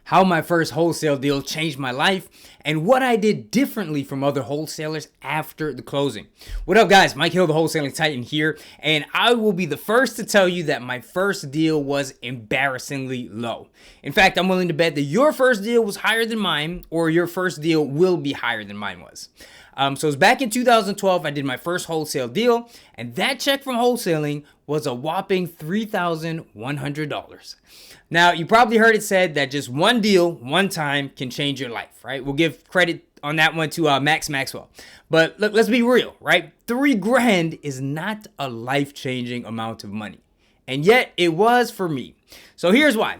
how my first wholesale deal changed my life, and what I did differently from other wholesalers after the closing. What up, guys? Mike Hill, the Wholesaling Titan here, and I will be the first to tell you that my first deal was embarrassingly low. In fact, I'm willing to bet that your first deal was higher than mine, or your first deal will be higher than mine was. So it was back in 2012, I did my first wholesale deal, and that check from wholesaling was a whopping $3,100. Now, you probably heard it said that just one deal, one time can change your life, right? We'll give credit on that one to Max Maxwell. But look, let's be real, right? $3,000 is not a life-changing amount of money. And yet it was for me. So here's why.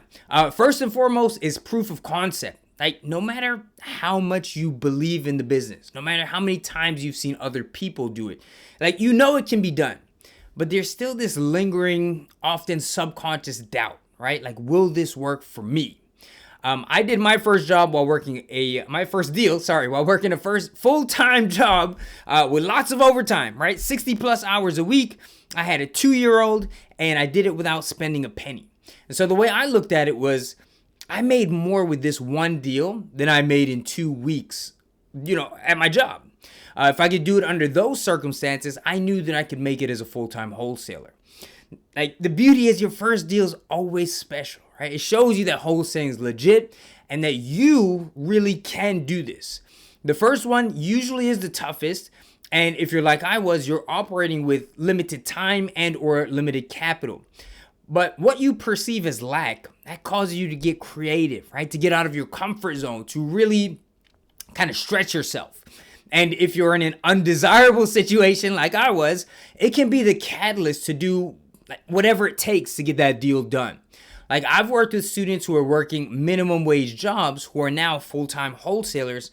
First and foremost is proof of concept. Like, no matter how much you believe in the business, no matter how many times you've seen other people do it, like, you know it can be done. But there's still this lingering, often subconscious doubt, right? Like, will this work for me? I did my first job while working my first deal while working a first full-time job with lots of overtime, right? 60 plus hours a week. I had a 2-year-old and I did it without spending a penny. And so the way I looked at it was, I made more with this one deal than I made in 2 weeks, at my job. If I could do it under those circumstances, I knew that I could make it as a full-time wholesaler. Like, the beauty is your first deal is always special, right? It shows you that wholesaling is legit and that you really can do this. The first one usually is the toughest. And if you're like I was, you're operating with limited time and or limited capital. But what you perceive as lack, that causes you to get creative, right? To get out of your comfort zone, to really kind of stretch yourself. And if you're in an undesirable situation like I was, it can be the catalyst to do whatever it takes to get that deal done. Like, I've worked with students who are working minimum wage jobs who are now full-time wholesalers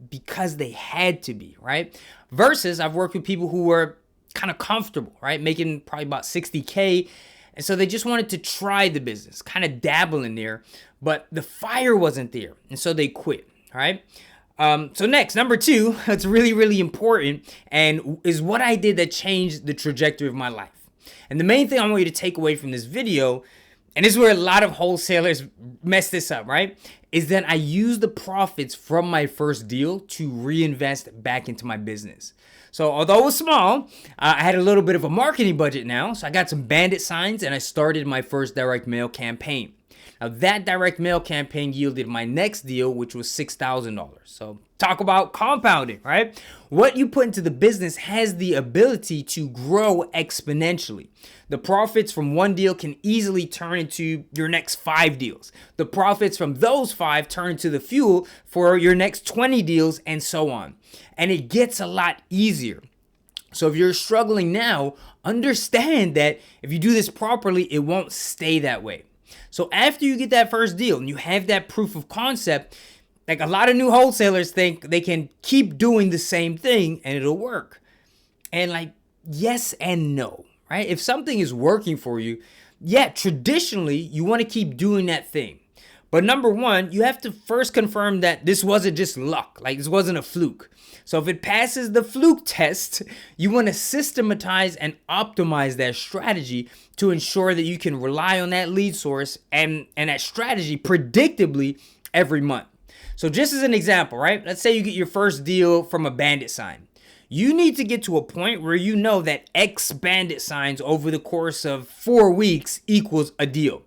because they had to be, right? Versus I've worked with people who were kind of comfortable, right? Making probably about $60K. And so they just wanted to try the business, kind of dabble in there, but the fire wasn't there. And so they quit, all right? So next, number 2, that's really, really important and is what I did that changed the trajectory of my life. And the main thing I want you to take away from this video, and this is where a lot of wholesalers mess this up, right? Is that I used the profits from my first deal to reinvest back into my business. So although it was small, I had a little bit of a marketing budget now. So I got some bandit signs and I started my first direct mail campaign. Now that direct mail campaign yielded my next deal, which was $6,000. So talk about compounding, right? What you put into the business has the ability to grow exponentially. The profits from one deal can easily turn into your next 5 deals. The profits from those 5 turn into the fuel for your next 20 deals and so on. And it gets a lot easier. So if you're struggling now, understand that if you do this properly, it won't stay that way. So after you get that first deal and you have that proof of concept, like, a lot of new wholesalers think they can keep doing the same thing and it'll work. And like, yes and no, right? If something is working for you, yeah, traditionally you want to keep doing that thing. But number 1, you have to first confirm that this wasn't just luck, like this wasn't a fluke. So if it passes the fluke test, you want to systematize and optimize that strategy to ensure that you can rely on that lead source and that strategy predictably every month. So just as an example, right? Let's say you get your first deal from a bandit sign. You need to get to a point where you know that X bandit signs over the course of 4 weeks equals a deal.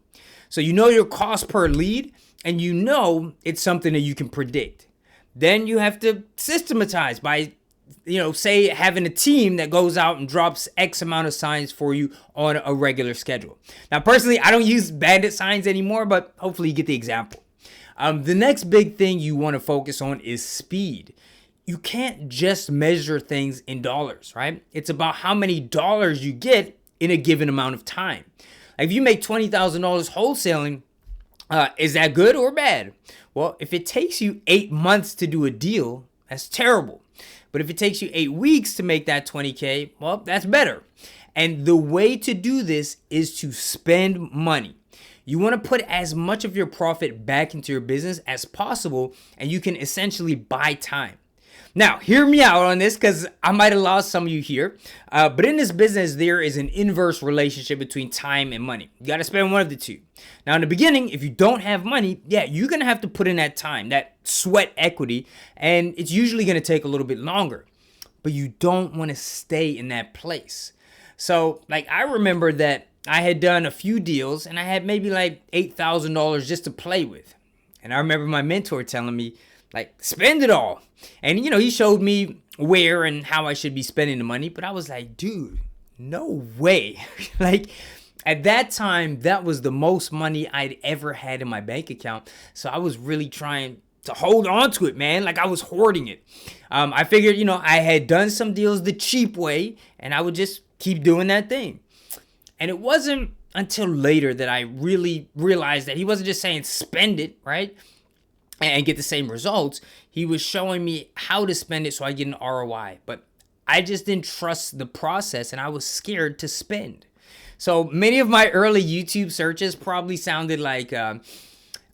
So you know your cost per lead and you know it's something that you can predict. Then you have to systematize by, say having a team that goes out and drops X amount of signs for you on a regular schedule. Now, personally, I don't use bandit signs anymore, but hopefully you get the example. The next big thing you want to focus on is speed. You can't just measure things in dollars, right? It's about how many dollars you get in a given amount of time. Like, if you make $20,000 wholesaling, is that good or bad? Well, if it takes you 8 months to do a deal, that's terrible. But if it takes you 8 weeks to make that 20K, well, that's better. And the way to do this is to spend money. You want to put as much of your profit back into your business as possible, and you can essentially buy time. Now, hear me out on this because I might have lost some of you here. But in this business, there is an inverse relationship between time and money. You got to spend one of the two. Now, in the beginning, if you don't have money, yeah, you're going to have to put in that time, that sweat equity, and it's usually going to take a little bit longer. But you don't want to stay in that place. So, like, I remember that I had done a few deals and I had maybe like $8,000 just to play with. And I remember my mentor telling me, like, spend it all. And, he showed me where and how I should be spending the money. But I was like, dude, no way. Like, at that time, that was the most money I'd ever had in my bank account. So I was really trying to hold on to it, man. Like, I was hoarding it. I figured, I had done some deals the cheap way and I would just keep doing that thing. And it wasn't until later that I really realized that he wasn't just saying spend it, right, and get the same results. He was showing me how to spend it so I get an ROI. But I just didn't trust the process and I was scared to spend. So many of my early YouTube searches probably sounded like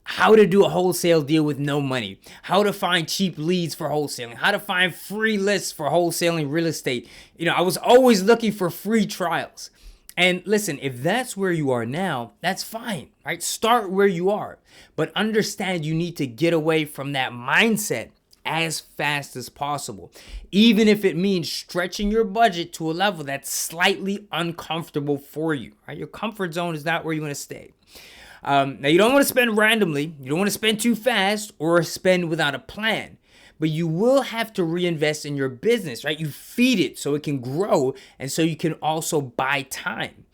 how to do a wholesale deal with no money, how to find cheap leads for wholesaling, how to find free lists for wholesaling real estate. I was always looking for free trials. And listen, if that's where you are now, that's fine, right? Start where you are, but understand you need to get away from that mindset as fast as possible, even if it means stretching your budget to a level that's slightly uncomfortable for you, right? Your comfort zone is not where you want to stay. Now, you don't want to spend randomly. You don't want to spend too fast or spend without a plan. But you will have to reinvest in your business, right? You feed it so it can grow and so you can also buy time.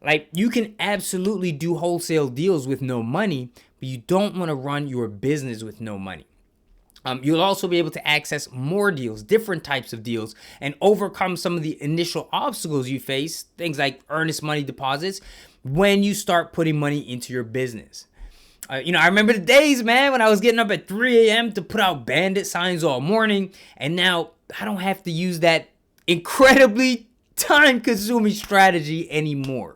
Like, you can absolutely do wholesale deals with no money, but you don't want to run your business with no money. You'll also be able to access more deals, different types of deals, and overcome some of the initial obstacles you face, things like earnest money deposits, when you start putting money into your business. I remember the days, man, when I was getting up at 3 a.m. to put out bandit signs all morning, and now I don't have to use that incredibly time-consuming strategy anymore.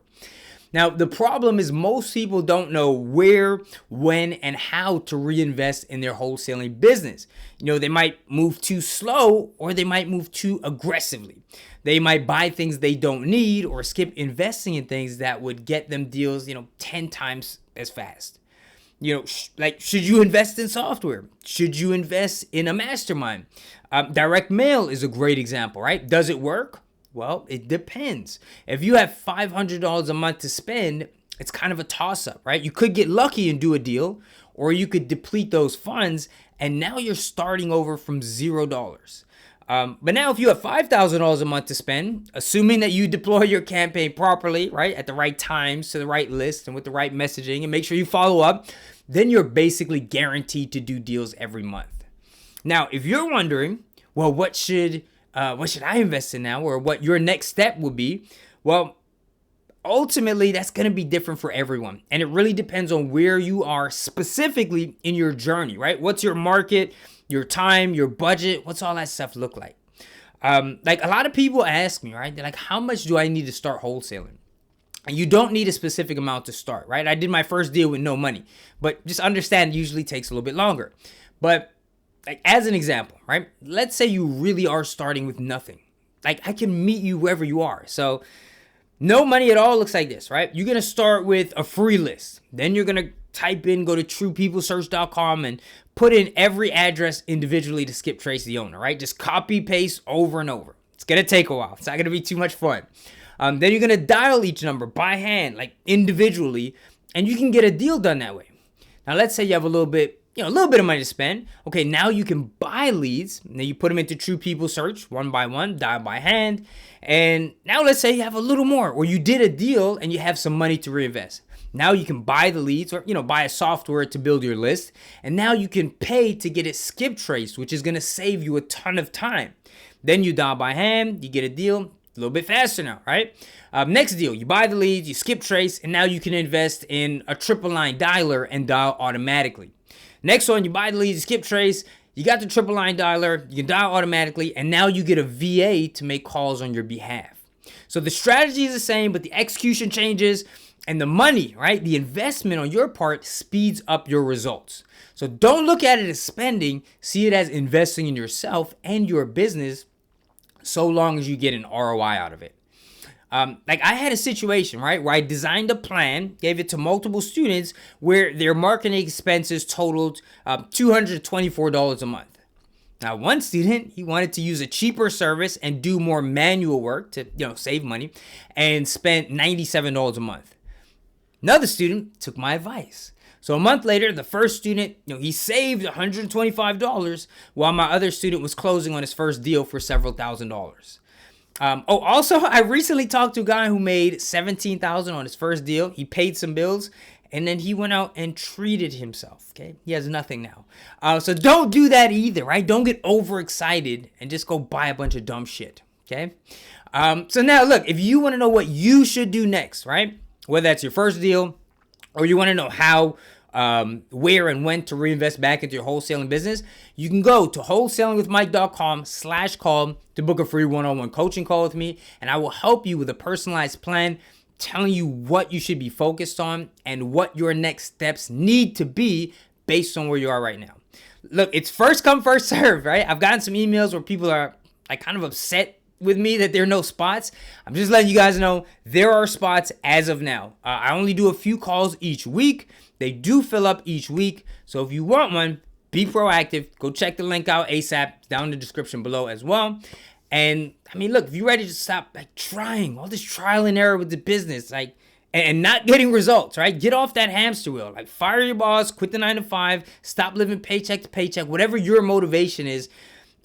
Now, the problem is most people don't know where, when, and how to reinvest in their wholesaling business. They might move too slow or they might move too aggressively. They might buy things they don't need or skip investing in things that would get them deals, 10 times as fast. Should you invest in software? Should you invest in a mastermind? Direct mail is a great example, right? Does it work? Well, it depends. If you have $500 a month to spend, it's kind of a toss-up, right? You could get lucky and do a deal, or you could deplete those funds, and now you're starting over from $0. But now if you have $5,000 a month to spend, assuming that you deploy your campaign properly, right, at the right times to the right list and with the right messaging, and make sure you follow up, then you're basically guaranteed to do deals every month. Now, if you're wondering, well, what should I invest in now, or what your next step would be? Well, ultimately, that's going to be different for everyone. And it really depends on where you are specifically in your journey, right? What's your market, your time, your budget? What's all that stuff look like? Like, a lot of people ask me, right? They're like, how much do I need to start wholesaling? And you don't need a specific amount to start, right? I did my first deal with no money, but just understand it usually takes a little bit longer. But like, as an example, right? Let's say you really are starting with nothing. Like, I can meet you wherever you are. So no money at all looks like this, right? You're going to start with a free list. Then you're going to go to truepeoplesearch.com and put in every address individually to skip trace the owner, right? Just copy, paste over and over. It's going to take a while. It's not going to be too much fun. Then you're going to dial each number by hand, like individually, and you can get a deal done that way. Now, let's say you have a little bit of money to spend. Okay, now you can buy leads. Now you put them into True People Search one by one, dial by hand. And now let's say you have a little more, or you did a deal and you have some money to reinvest. Now you can buy the leads, or buy a software to build your list. And now you can pay to get it skip traced, which is going to save you a ton of time. Then you dial by hand, you get a deal. A little bit faster now, right? Next deal, you buy the leads, you skip trace, and now you can invest in a triple line dialer and dial automatically. Next one, you buy the leads, you skip trace, you got the triple line dialer, you can dial automatically, and now you get a VA to make calls on your behalf. So the strategy is the same, but the execution changes. And the money, right? The investment on your part speeds up your results. So don't look at it as spending, see it as investing in yourself and your business, so long as you get an ROI out of it. Like I had a situation, right, where I designed a plan, gave it to multiple students where their marketing expenses totaled $224 a month. Now, one student, he wanted to use a cheaper service and do more manual work to, save money, and spent $97 a month. Another student took my advice. So a month later, the first student, he saved $125 while my other student was closing on his first deal for several $1,000s. Also, I recently talked to a guy who made $17,000 on his first deal. He paid some bills, and then he went out and treated himself. Okay, he has nothing now. So don't do that either, right? Don't get overexcited and just go buy a bunch of dumb shit. Okay. So now look, if you want to know what you should do next, right? Whether that's your first deal, or you want to know how, where and when to reinvest back into your wholesaling business, you can go to wholesalingwithmike.com/call to book a free one-on-one coaching call with me, and I will help you with a personalized plan telling you what you should be focused on and what your next steps need to be based on where you are right now. Look, it's first come, first serve, right? I've gotten some emails where people are like kind of upset with me that there are no spots. I'm just letting you guys know there are spots as of now. I only do a few calls each week. They do fill up each week. So if you want one, be proactive. Go check the link out ASAP down in the description below as well. And I mean, look, if you're ready to stop trying all this trial and error with the business, and not getting results, right? Get off that hamster wheel. Fire your boss, quit the 9 to 5, stop living paycheck to paycheck, whatever your motivation is.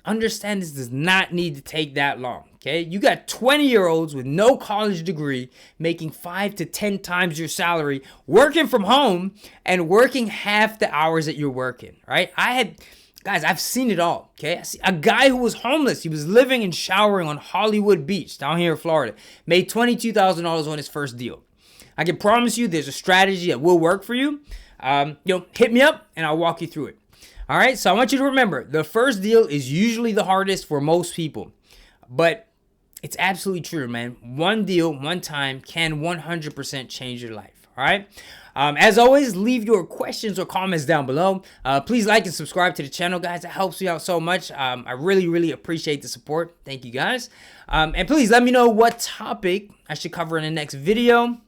Understand this does not need to take that long, okay? You got 20-year-olds with no college degree making 5 to 10 times your salary, working from home and working half the hours that you're working, right? Guys, I've seen it all, okay? I see a guy who was homeless. He was living and showering on Hollywood Beach down here in Florida. Made $22,000 on his first deal. I can promise you there's a strategy that will work for you. Hit me up and I'll walk you through it. All right, so I want you to remember, the first deal is usually the hardest for most people, but it's absolutely true, man. One deal, one time can 100% change your life, all right? As always, leave your questions or comments down below. Please like and subscribe to the channel, guys. That helps me out so much. I really, really appreciate the support. Thank you, guys. And please let me know what topic I should cover in the next video.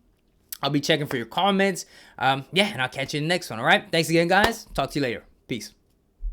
I'll be checking for your comments. And I'll catch you in the next one, all right? Thanks again, guys. Talk to you later. Peace.